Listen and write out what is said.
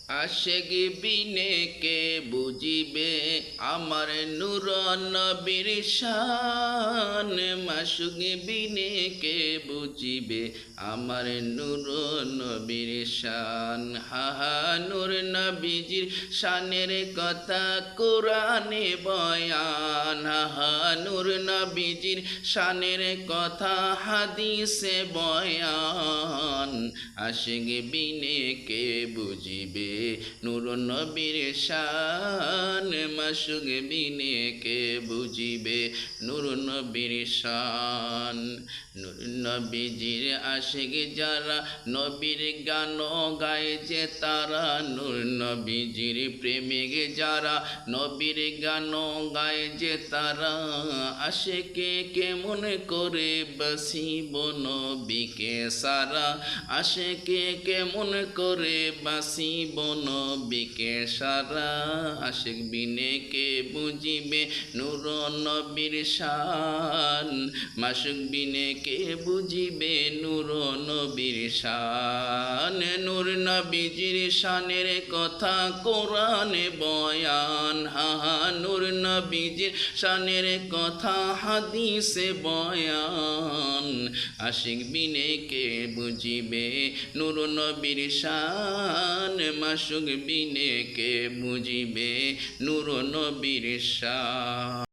আশেক বিনে কে বুঝিবে আমার নূর নবীর শান। মাসুক বিনে কে বুঝিবে আমার নূর নবীর শান। হাহা নূর নবীজির শানের কথা কোরআনে বয়ান। হাহা নূর নবীজির শানের কথা হাদিসে বয়ান। আশেক বিনে কে বুঝিবে নূর নবীর শান। মাসুক বিনে কে বুঝিবে নূর নবীর শান। নূর নবীজির আশিক যারা নবীর গান গায় যে তারা। নূর নবীজির প্রেমিক যারা নবীর গান গায় যে তারা। আশেকে কেমন করে বাসিব নবীকে সারা। আশেকে কেমন করে বাসিব নবীকে সারা। আশেক বিনে কে বুঝিবে নূর নবীর শান। মাসুক বিনে কে বুঝিবে নূর নবীর শান। নূর নবীজির শানের কথা কোরআনে বয়ান। হাহা নূর নবীজির শানের কথা হাদিসে বয়ান। আশিক বিনে কে বুঝিবে নূর নবীর শান। মাসুক বিনে কে বুঝিবে নূর নবীর শান।